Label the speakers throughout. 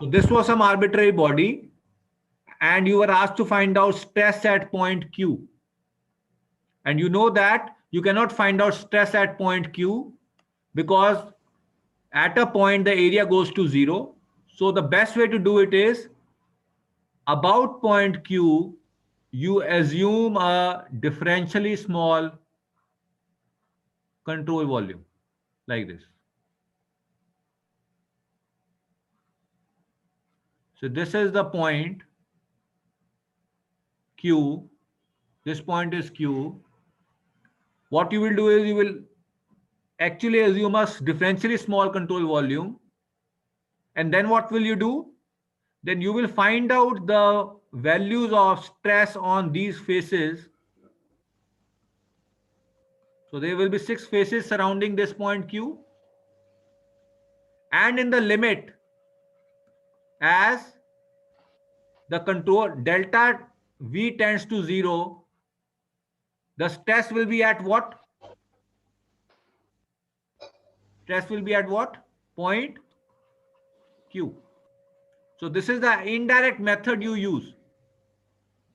Speaker 1: So this was some arbitrary body, and you were asked to find out stress at point Q. And you know that you cannot find out stress at point Q because at a point the area goes to 0. So the best way to do it is about point Q, you assume a differentially small control volume like this. So this is the point Q. This point is Q. What you will do is you will actually assume a differentially small control volume. And then what will you do? Then you will find out the values of stress on these faces. So there will be 6 faces surrounding this point Q. And in the limit, as the control delta V tends to 0, the stress will be at what? Stress will be at what? Point Q. So this is the indirect method you use.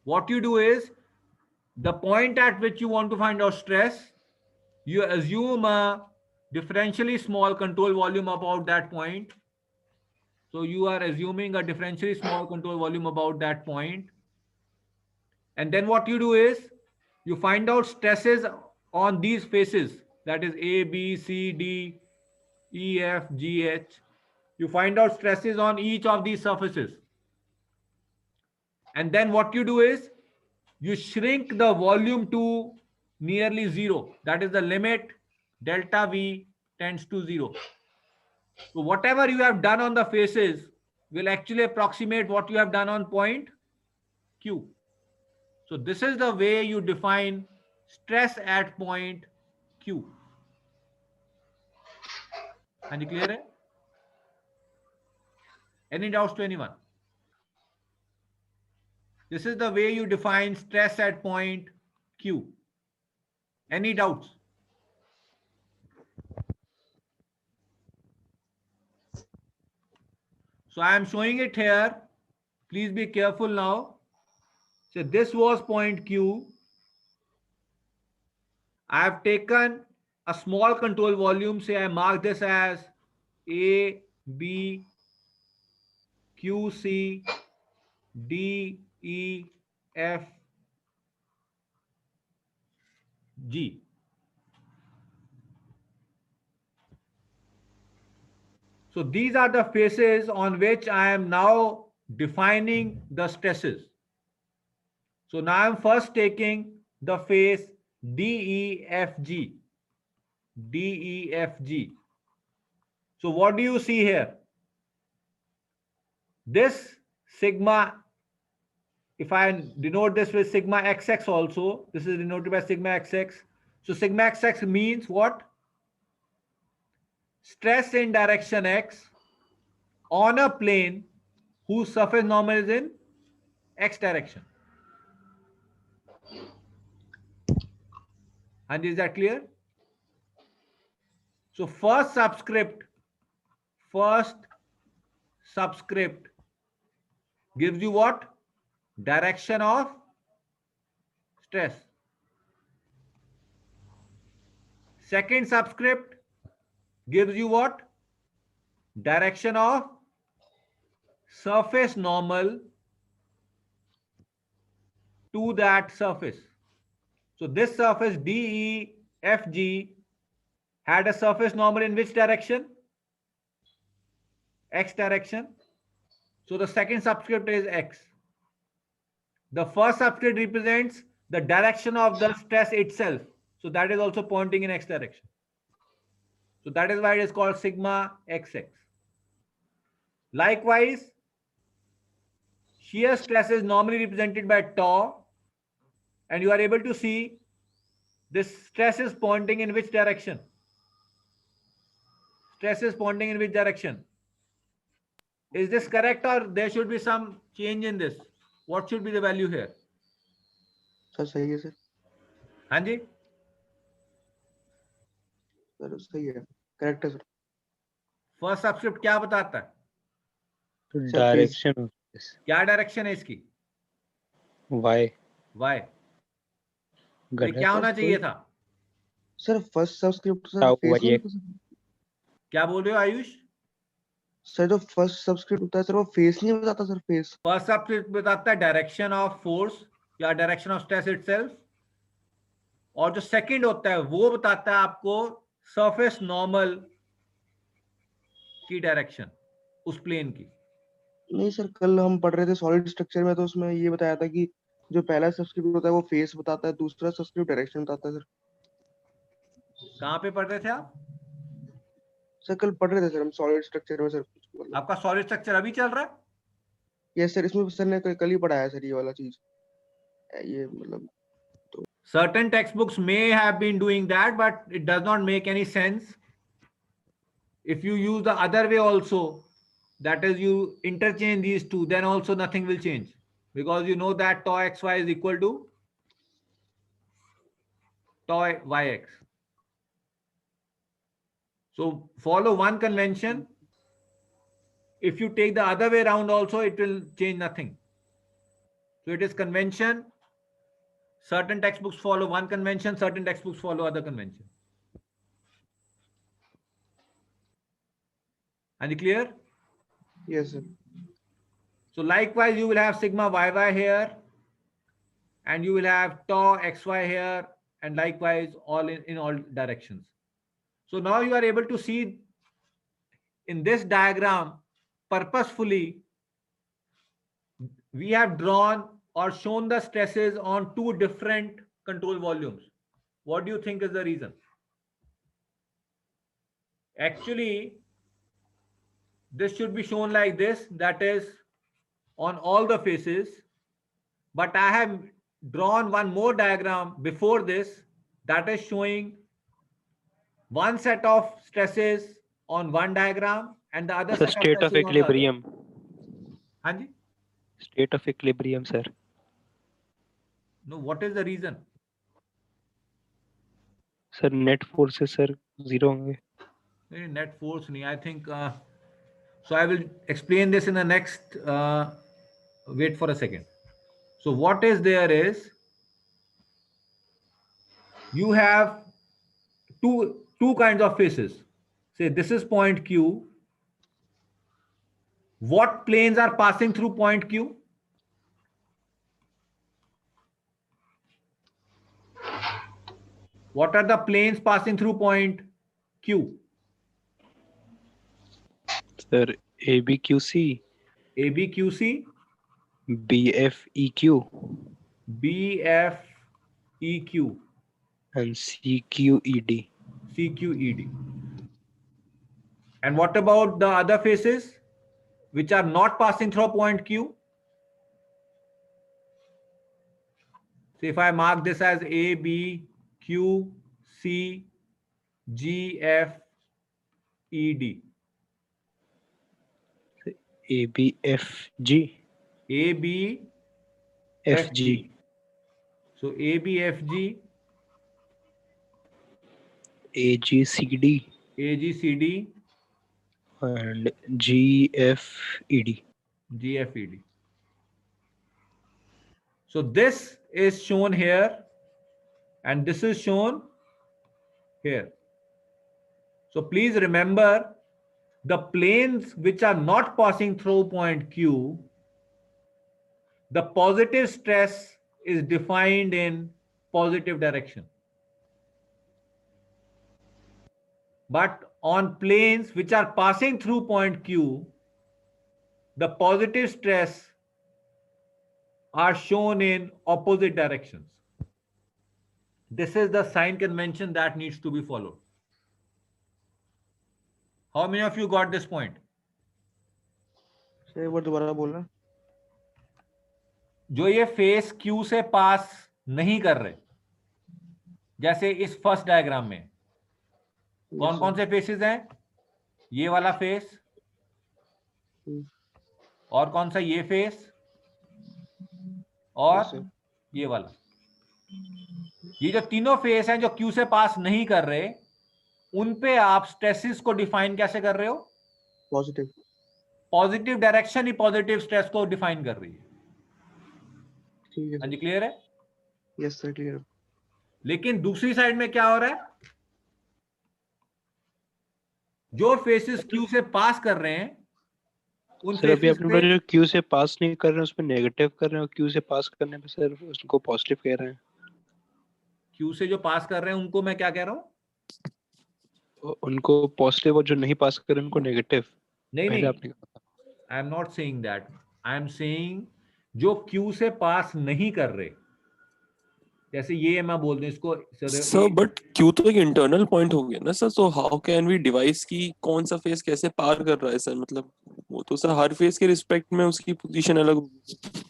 Speaker 1: What you do is, the point at which you want to find out stress, you assume a differentially small control volume about that point. So you are assuming a differentially small control volume about that point. And then what you do is, you find out stresses on these faces, that is A, B, C, D, E, F, G, H. You find out stresses on each of these surfaces. And then what you do is, you shrink the volume to nearly 0. That is the limit delta V tends to 0. So whatever you have done on the faces will actually approximate what you have done on point Q. So this is the way you define stress at point Q. And you clear it? Any doubts to anyone? This is the way you define stress at point Q. Any doubts? So I am showing it here. Please be careful now. So this was point Q. I have taken a small control volume. Say I mark this as A, B, Q, C, D, E, F, G. So these are the faces on which I am now defining the stresses. So now I'm first taking the face DEFG. DEFG. So what do you see here? This sigma, if I denote this with sigma XX also, this is denoted by sigma XX. So sigma XX means what? Stress in direction X on a plane whose surface normal is in X direction. And is that clear? So first subscript gives you what? Direction of stress. Second subscript gives you what? Direction of surface normal to that surface. So this surface DEFG had a surface normal in which direction? X direction. So the second subscript is X. The first subscript represents the direction of the stress itself. So that is also pointing in X direction. So that is why it is called sigma XX. Likewise, shear stress is normally represented by tau, and you are able to see this stress is pointing in which direction? Stress is pointing in which direction? Is this correct, or there should be some change in this? What should be the value here?
Speaker 2: Sir सही है sir.
Speaker 1: हाँ जी,
Speaker 2: sir सही है, correct है sir.
Speaker 1: First subscript क्या बताता है?
Speaker 3: Direction of this
Speaker 1: क्या डायरेक्शन है इसकी?
Speaker 3: Y
Speaker 1: Y. ये
Speaker 3: गलत
Speaker 1: क्या होना चाहिए
Speaker 2: कोई
Speaker 1: था?
Speaker 2: Sir first subscript sir
Speaker 3: tau
Speaker 2: face
Speaker 3: Y
Speaker 2: नहीं
Speaker 3: एक्स
Speaker 2: होता सर?
Speaker 1: क्या बोल रहे हो आयुष?
Speaker 2: सर जो फर्स्ट सबस्क्रिप्ट होता है सर वो फेस नहीं बताता सर फेस।
Speaker 1: फर्स्ट सबस्क्रिप्ट बताता है डायरेक्शन ऑफ फोर्स या डायरेक्शन ऑफ स्ट्रेस इटसेल्फ, और जो सेकंड होता है वो बताता है आपको सरफेस नॉर्मल की डायरेक्शन, उस प्लेन की।
Speaker 2: नहीं सर कल हम पढ़ रहे थे सॉलिड स्ट्रक्चर में तो उसमें ये बताया था कि जो पहला सब्सक्रिप्ट होता है वो फेस बताता है, दूसरा सब्सक्रिप्ट डायरेक्शन बताता है सर।
Speaker 1: कहाँ पे पढ़ रहे थे आप?
Speaker 2: सर कल पढ़ रहे थे सर हम सॉलिड स्ट्रक्चर में सर कुछ मतलब।
Speaker 1: आपका सॉलिड स्ट्रक्चर अभी चल रहा है?
Speaker 2: यस सर इसमें सर ने कल ही पढ़ाया सर ये वाला चीज, ये मतलब।
Speaker 1: Certain textbooks may have been doing that, but it does not make any sense. If you use the other way also, that is you interchange these two, then also nothing will change, because you know that tau xy is equal to tau yx. So follow one convention. If you take the other way around also, it will change nothing. So it is convention. Certain textbooks follow one convention, certain textbooks follow other convention. Are you clear?
Speaker 2: Yes sir.
Speaker 1: So likewise, you will have sigma yy here, and you will have tau xy here, and likewise all in all directions. So now you are able to see in this diagram purposefully we have drawn or shown the stresses on two different control volumes. What do you think is the reason? Actually, this should be shown like this, that is on all the faces, but I have drawn one more diagram before this that is showing one set of stresses on one diagram and the other
Speaker 3: sir
Speaker 1: set of
Speaker 3: state of
Speaker 1: stresses on the other.
Speaker 3: Equilibrium
Speaker 1: हाँ जी?
Speaker 3: State of equilibrium sir
Speaker 1: No, what is the reason?
Speaker 3: Sir net forces sir zero होंगे
Speaker 1: Net force nahi, I think so. I will explain this in the next wait for a second. So what is there is you have two kinds of faces. Say this is point Q. What planes are passing through point Q? What are the planes passing through point Q?
Speaker 3: Sir A B Q C
Speaker 1: ABQC,
Speaker 3: B F E Q
Speaker 1: BFEQ,
Speaker 3: and C Q E D
Speaker 1: CQED. And what about the other faces which are not passing through point Q? So if I mark this as A, B, Q, C, G, F, E, D.
Speaker 3: A B F G
Speaker 1: A, B,
Speaker 3: F
Speaker 1: F,
Speaker 3: G
Speaker 1: G. So A, B, F, G,
Speaker 3: A G C D
Speaker 1: A, G, C, D,
Speaker 3: and G F E D
Speaker 1: G, F, E, D. So this is shown here and this is shown here. So please remember the planes which are not passing through point Q, the positive stress is defined in positive direction. But on planes which are passing through point Q, the positive stress are shown in opposite directions. This is the sign convention that needs to be followed. How many of you got this point?
Speaker 2: Sir एक बार दोबारा बोलना।
Speaker 1: जो ये face Q से पास नहीं कर रहे, जैसे इस फर्स्ट डायग्राम में कौन कौन से फेसेस हैं? ये वाला फेस, और कौन सा? ये फेस, और ये वाला। ये जो तीनों फेस हैं जो Q से पास नहीं कर रहे, उन पे आप स्ट्रेसेस को डिफाइन कैसे कर रहे हो?
Speaker 2: पॉजिटिव।
Speaker 1: पॉजिटिव डायरेक्शन ही पॉजिटिव स्ट्रेस को डिफाइन कर रही है।
Speaker 2: ठीक है
Speaker 1: हाँ जी,
Speaker 2: सर।
Speaker 1: क्लियर है?
Speaker 2: Yes sir, clear.
Speaker 1: लेकिन दूसरी साइड में क्या हो रहा है, जो फेसेस क्यू से पास कर रहे हैं उन
Speaker 3: सर अभी
Speaker 1: फेसेस
Speaker 3: अपने
Speaker 1: पे
Speaker 3: जो क्यू से पास नहीं कर रहे हैं उस पर नेगेटिव कर रहे हैं, और क्यू से पास करने पे सर उसको पॉजिटिव कह रहे हैं।
Speaker 1: क्यू से जो पास कर रहे हैं उनको मैं क्या कह रहा हूं?
Speaker 3: उनको पॉजिटिव, और जो नहीं पास कर रहे हैं उनको नेगेटिव।
Speaker 1: नहीं
Speaker 3: पहले
Speaker 1: नहीं,
Speaker 3: आपने कहा था।
Speaker 1: I am not saying that, I am saying जो क्यू से पास नहीं कर रहे, जैसे ये मैं बोल दूं इसको सर
Speaker 4: सर बट क्यू तो एक इंटरनल पॉइंट हो गया ना सर, तो हाउ कैन वी डिवाइस की कौन सा फेस कैसे पार कर रहा है सर, मतलब वो तो सर हर फेस के रिस्पेक्ट में उसकी पोजीशन अलग होगी।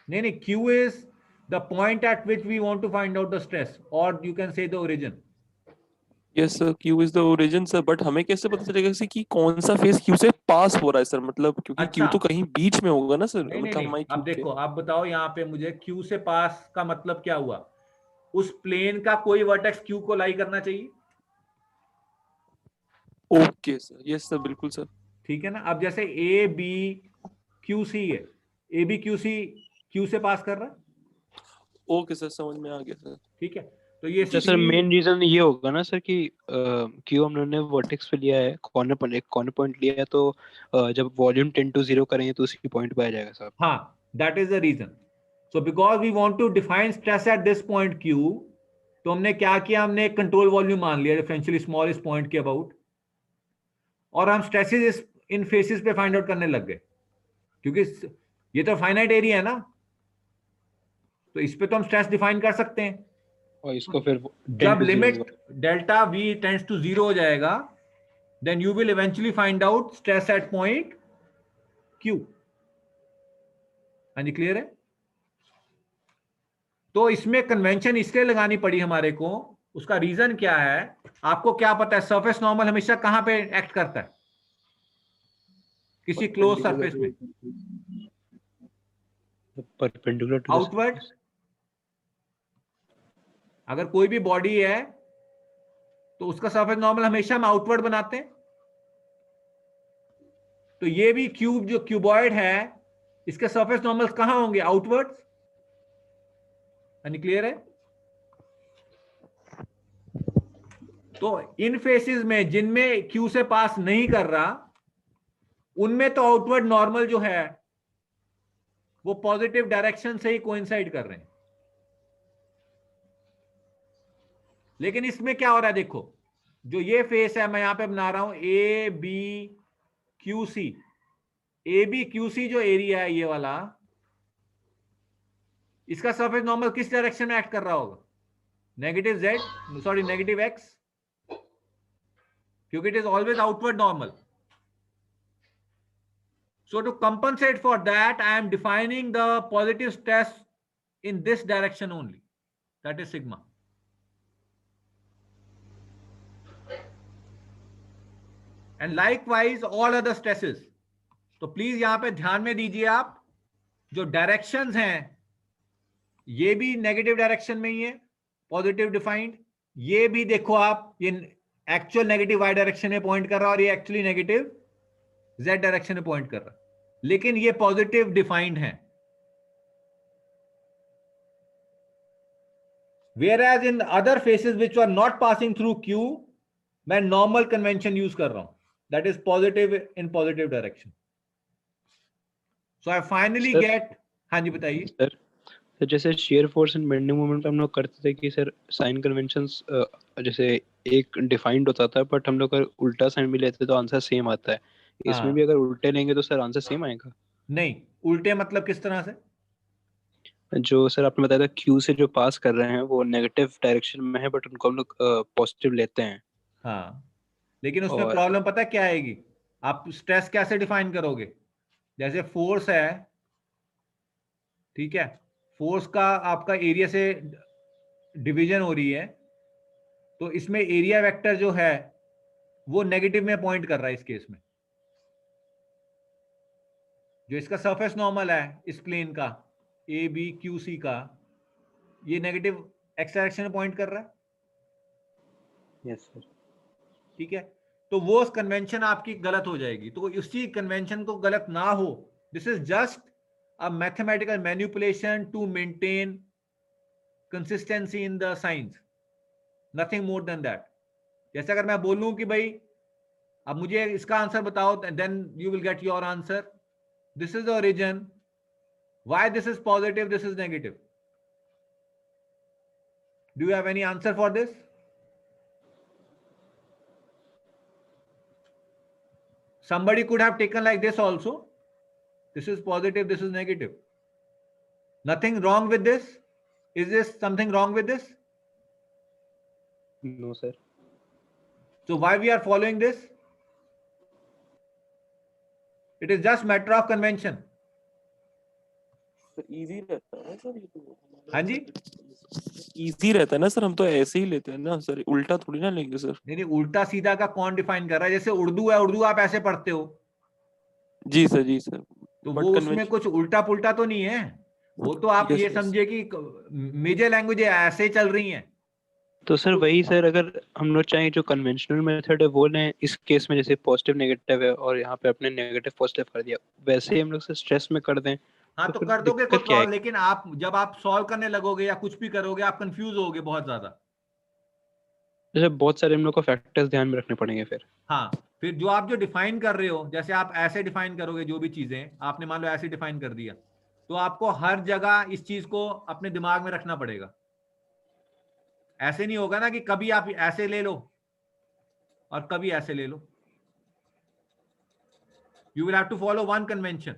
Speaker 1: नहीं नहीं, Q is the point at which we want to find out the stress, और you can say the origin.
Speaker 4: Yes sir, Q is the origin sir, but हमें कैसे पता चलेगा सर कि कौन सा फेस क्यू से पास हो रहा है सर, मतलब क्योंकि क्यू
Speaker 1: अच्छा,
Speaker 4: तो कहीं बीच में होगा ना सर,
Speaker 1: नहीं नहीं
Speaker 4: मतलब
Speaker 1: नहीं,
Speaker 4: हमारी
Speaker 1: अब
Speaker 4: क्यू के।
Speaker 1: देखो, आप बताओ यहाँ पे मुझे क्यू से पास का मतलब क्या हुआ? उस प्लेन का कोई वर्टेक्स क्यू को लाई करना चाहिए।
Speaker 4: ओके सर, यस सर, बिल्कुल सर।
Speaker 1: ठीक है ना? अब जैसे ए बी क्यू सी है, A B Q C Q से पास कर रहा है,
Speaker 4: ओके सर, समझ में आ गया सर।
Speaker 1: ठीक है? तो ये
Speaker 3: अच्छा सर,
Speaker 1: सी,
Speaker 3: मेन रीजन ये होगा ना सर कि क्यू हम लोगों ने वर्टेक्स पे लिया है, कॉर्नर पर एक कॉर्नर पॉइंट लिया है, तो जब वॉल्यूम 10 to 0 करेंगे तो उसी पॉइंट पे आ जाएगा सर।
Speaker 1: हाँ, that is the reason. So because we want to define stress at this point Q, तो हमने क्या किया, हमने एक कंट्रोल वॉल्यूम मान लिया डिफरेंशियली स्मॉल इस पॉइंट के अबाउट, और हम स्ट्रेसेस इन फेसेस पे फाइंड आउट करने लग गए, क्योंकि ये तो फाइनाइट एरिया है ना, तो इस पे तो हम स्ट्रेस डिफाइन कर सकते हैं।
Speaker 3: और इसको फिर 10
Speaker 1: जब
Speaker 3: to 0
Speaker 1: limit delta V tends to 0 हो जाएगा, then you will eventually find out stress at point Q. हाँ जी, क्लियर है? तो इसमें कन्वेंशन इसलिए लगानी पड़ी हमारे को, उसका रीजन क्या है? आपको क्या पता है सरफेस नॉर्मल हमेशा कहां पे एक्ट करता है? किसी क्लोज सरफेस में
Speaker 3: परपेंडिकुलर टू द
Speaker 1: आउटवर्ड। अगर कोई भी बॉडी है तो उसका सरफेस नॉर्मल हमेशा हम आउटवर्ड बनाते हैं। तो ये भी क्यूब जो क्यूबॉइड है, इसके सरफेस नॉर्मल कहां होंगे? आउटवर्ड। यानी क्लियर है? तो इन फेसेस में जिनमें क्यू से पास नहीं कर रहा, उनमें तो आउटवर्ड नॉर्मल जो है वो पॉजिटिव डायरेक्शन से ही कोइंसाइड कर रहे हैं। लेकिन इसमें क्या हो रहा है, देखो, जो ये फेस है मैं यहां पे बना रहा हूं A B Q C, A B Q C जो एरिया है ये वाला, इसका सरफेस नॉर्मल किस डायरेक्शन में एक्ट कर रहा होगा? Negative Z, sorry negative X, क्योंकि it is always outward normal. So to compensate for that, I am defining the positive stress in this direction only. That is sigma. And likewise all other stresses. तो please यहां पे ध्यान में दीजिए आप, जो directions हैं ये भी नेगेटिव डायरेक्शन में ही है, पॉजिटिव डिफाइंड। ये भी देखो आप, ये एक्चुअल नेगेटिव वाई डायरेक्शन में पॉइंट कर रहा है और ये एक्चुअली नेगेटिव जेड डायरेक्शन में पॉइंट कर रहा है, लेकिन ये पॉजिटिव डिफाइंड है। Whereas in other faces which are not passing through Q, मैं normal convention use कर रहा हूं, that is positive in positive direction. So I finally
Speaker 3: Sir,
Speaker 1: get, हाँ जी बताइए।
Speaker 3: सर तो जैसे shear force and bending moment हम लोग करते थे कि सर साइन कन्वेंशंस जैसे एक डिफाइंड होता था, बट हम लोग अगर उल्टा साइन भी लेते तो आंसर सेम आता है। इसमें भी
Speaker 1: हाँ,
Speaker 3: अगर उल्टे लेंगे तो सर आंसर सेम आएगा?
Speaker 1: नहीं, उल्टे मतलब किस तरह से?
Speaker 3: जो सर आपने बताया था क्यू से जो पास कर रहे हैं वो नेगेटिव डायरेक्शन में है, बट उनको हम लोग पॉजिटिव लेते हैं।
Speaker 1: हाँ, लेकिन उसमें
Speaker 3: और
Speaker 1: प्रॉब्लम पता है क्या आएगी? आप स्ट्रेस कैसे डिफाइन करोगे? जैसे फोर्स है, ठीक है, फोर्स का आपका एरिया से डिवीजन हो रही है, तो इसमें एरिया वेक्टर जो है वो नेगेटिव में पॉइंट कर रहा है इस केस में। जो इसका सरफेस नॉर्मल है इस प्लेन का ए बी क्यू सी का, ये नेगेटिव एक्स डायरेक्शन में पॉइंट कर रहा है,
Speaker 3: यस सर।
Speaker 1: ठीक है? तो वो कन्वेंशन आपकी गलत हो जाएगी। तो उसी कन्वेंशन को गलत ना हो, this is just a mathematical manipulation to maintain consistency in the science, nothing more than that. जैसे अगर मैं बोलूं कि भाई अब मुझे इसका आंसर बताओ, then you will get your answer, this is the origin, why this is positive, this is negative. Do you have any answer for this? Somebody could have taken like this also. This is positive, this is negative. Nothing wrong with this. Is this something wrong with this?
Speaker 3: No, sir.
Speaker 1: So why we are following this? It is just matter of convention.
Speaker 4: Sir easy रहता है ना sir, ये तो
Speaker 1: हाँ जी?
Speaker 4: Easy रहता है ना sir, हम तो ऐसे ही लेते हैं ना सर, उल्टा थोड़ी ना लेंगे सर।
Speaker 1: नहीं, उल्टा सीधा का कौन डिफाइन कर रहा है? जैसे उर्दू है, उर्दू आप ऐसे पढ़ते हो,
Speaker 4: जी सर, जी सर।
Speaker 1: तो
Speaker 4: बट
Speaker 1: वो उसमें कुछ उल्टा पुल्टा तो नहीं है। वो तो आप
Speaker 4: Yes,
Speaker 1: ये
Speaker 4: yes.
Speaker 1: समझिए कि मेजर लैंग्वेज ऐसे ही चल रही हैं।
Speaker 3: तो सर वही सर, अगर हम लोग चाहें जो कन्वेंशनल मेथड है वो लें, इस केस में जैसे पॉजिटिव नेगेटिव है और यहाँ पे अपने नेगेटिव पॉजिटिव कर दिया, वैसे ही हम लोग से स्ट्रेस में कर दें
Speaker 1: हाँ,
Speaker 3: तो
Speaker 1: तो
Speaker 3: फिर
Speaker 1: कर दोगे कोई
Speaker 3: दिक्कत क्या है?
Speaker 1: प्रॉब्लम, लेकिन आप जब आप सॉल्व करने लगोगे या कुछ भी करोगे, आप कंफ्यूज होगे बहुत ज्यादा।
Speaker 3: जैसे बहुत सारे हम लोग को फैक्टर्स ध्यान में रखने पड़ेंगे फिर।
Speaker 1: हाँ, फिर जो आप जो डिफाइन कर रहे हो, जैसे आप ऐसे डिफाइन करोगे, जो भी चीजें आपने मान लो ऐसे डिफाइन कर दिया, तो आपको हर जगह इस चीज को अपने दिमाग में रखना पड़ेगा। ऐसे नहीं होगा ना कि कभी आप ऐसे ले लो और कभी ऐसे ले लो। You will have to follow one convention,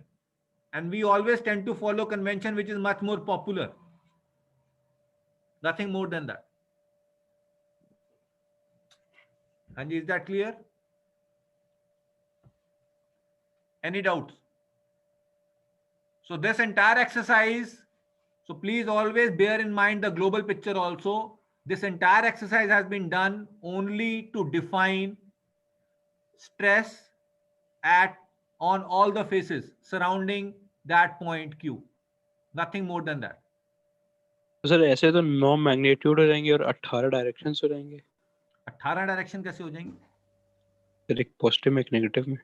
Speaker 1: and we always tend to follow convention which is much more popular, nothing more than that. हाँ जी, is that clear? Any doubts? So this entire exercise, so please always bear in mind the global picture also. This entire exercise has been done only to define stress on all the faces surrounding that point Q. Nothing more than that.
Speaker 3: तो sir ऐसे तो 9 magnitude हो जाएंगे और 18 directions हो जाएंगे।
Speaker 1: 18 direction कैसे हो जाएंगे?
Speaker 3: सर एक पॉजिटिव में एक नेगेटिव में।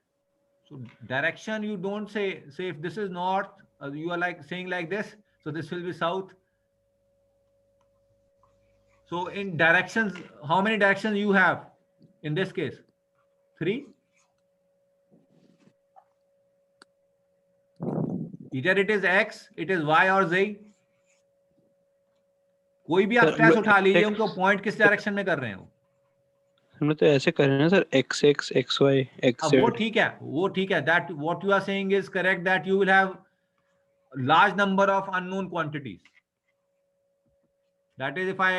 Speaker 1: So direction, you don't say if this is north, you are like saying like this, so this will be south. So in directions, how many directions you have in this case? 3. Either it is X, it is Y or Z. कोई भी आप stress उठा लीजिए, उनको point किस direction में कर रहे हो?
Speaker 3: हमने तो ऐसे कर रहे हैं ना sir, x x x y x z।
Speaker 1: वो ठीक है, वो ठीक है, that what you are saying is correct, that you will have large number of unknown quantities. That is, if I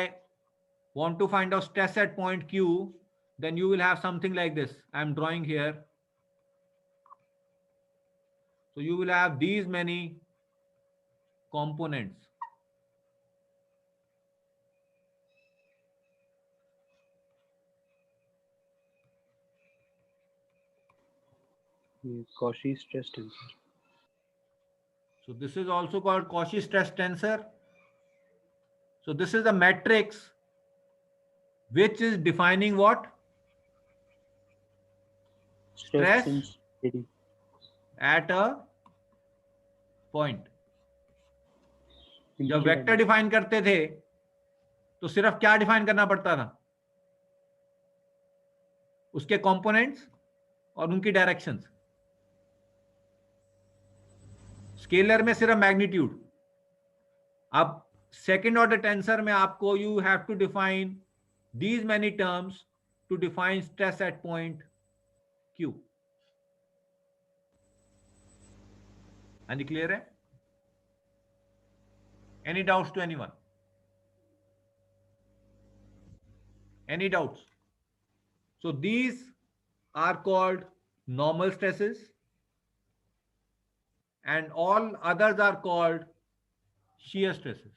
Speaker 1: want to find out stress at point Q, then you will have something like this. I am drawing here. So you will have these many components.
Speaker 3: Cauchy stress tensor.
Speaker 1: So this is also called Cauchy stress tensor. So this is a matrix which is defining what? Stress at a point. जब vector define करते थे तो सिर्फ क्या define करना पड़ता था? उसके कंपोनेंट्स और उनकी डायरेक्शंस। स्केलर में सिर्फ मैग्नीट्यूड। अब सेकेंड ऑर्डर टेंसर में आपको you have to define these many terms to define stress at point Q. And clear है? Any doubts to anyone? Any doubts? So these are called normal stresses, and all others are called shear stresses.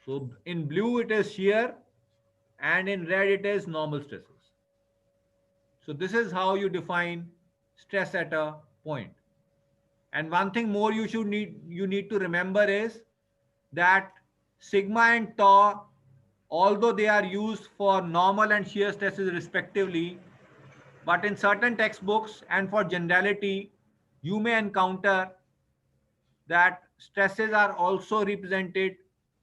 Speaker 1: So in blue it is shear, and in red it is normal stresses. So this is how you define stress at a point. And one thing more you need to remember is that sigma and tau, although they are used for normal and shear stresses respectively, but in certain textbooks and for generality, you may encounter that stresses are also represented,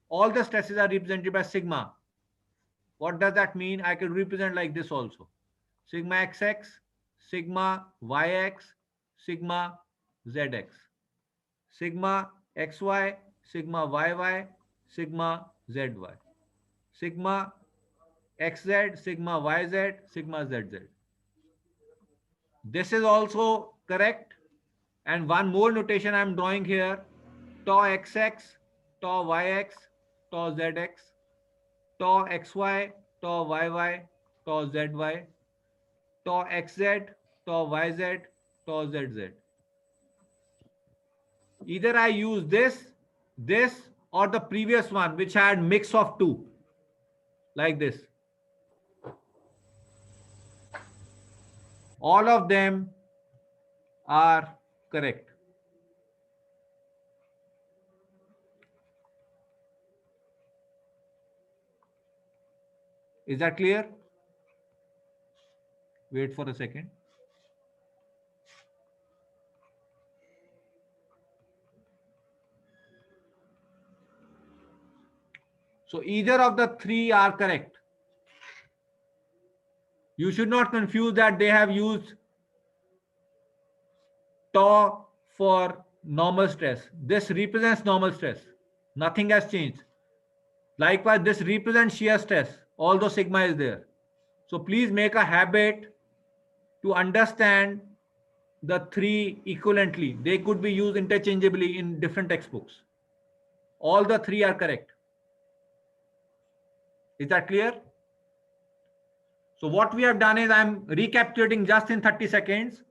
Speaker 1: all the stresses are represented by sigma. What does that mean? I can represent like this also. Sigma xx, sigma yx, sigma zx. Sigma xy, sigma yy, sigma zy. Sigma xz, sigma yz, sigma zz. This is also correct. And one more notation I am drawing here. Tau xx, tau yx, tau zx, tau xy, tau yy, tau zy, tau xz, tau yz, tau zz. Either I use this, or the previous one, which had mix of two, like this. All of them are correct. Is that clear? Wait for a second. So either of the three are correct. You should not confuse that they have used tau for normal stress. This represents normal stress. Nothing has changed. Likewise, this represents shear stress, although sigma is there. So please make a habit to understand the three equivalently. They could be used interchangeably in different textbooks. All the three are correct. Is that clear? So what we have done is I'm recapitulating just in 30 seconds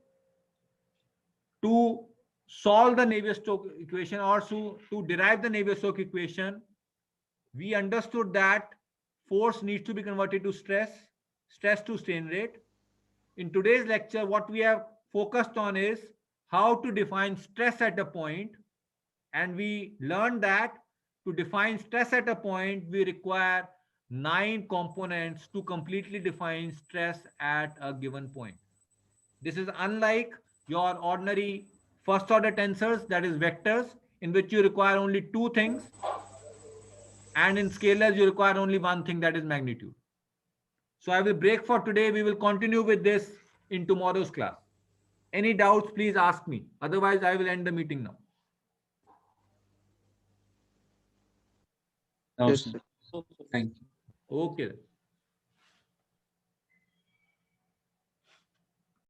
Speaker 1: to solve the Navier-Stokes equation, or to derive the Navier-Stokes equation. We understood that force needs to be converted to stress, stress to strain rate. In today's lecture, what we have focused on is how to define stress at a point. And we learned that to define stress at a point, we require 9 components to completely define stress at a given point. This is unlike your ordinary first order tensors, that is vectors, in which you require only 2 things. And in scalars, you require only 1 thing, that is magnitude. So I will break for today. We will continue with this in tomorrow's class. Any doubts, please ask me. Otherwise, I will end the meeting now.
Speaker 5: No,
Speaker 2: Yes,
Speaker 5: sir.
Speaker 2: sir.
Speaker 5: Thank you.
Speaker 1: Okay.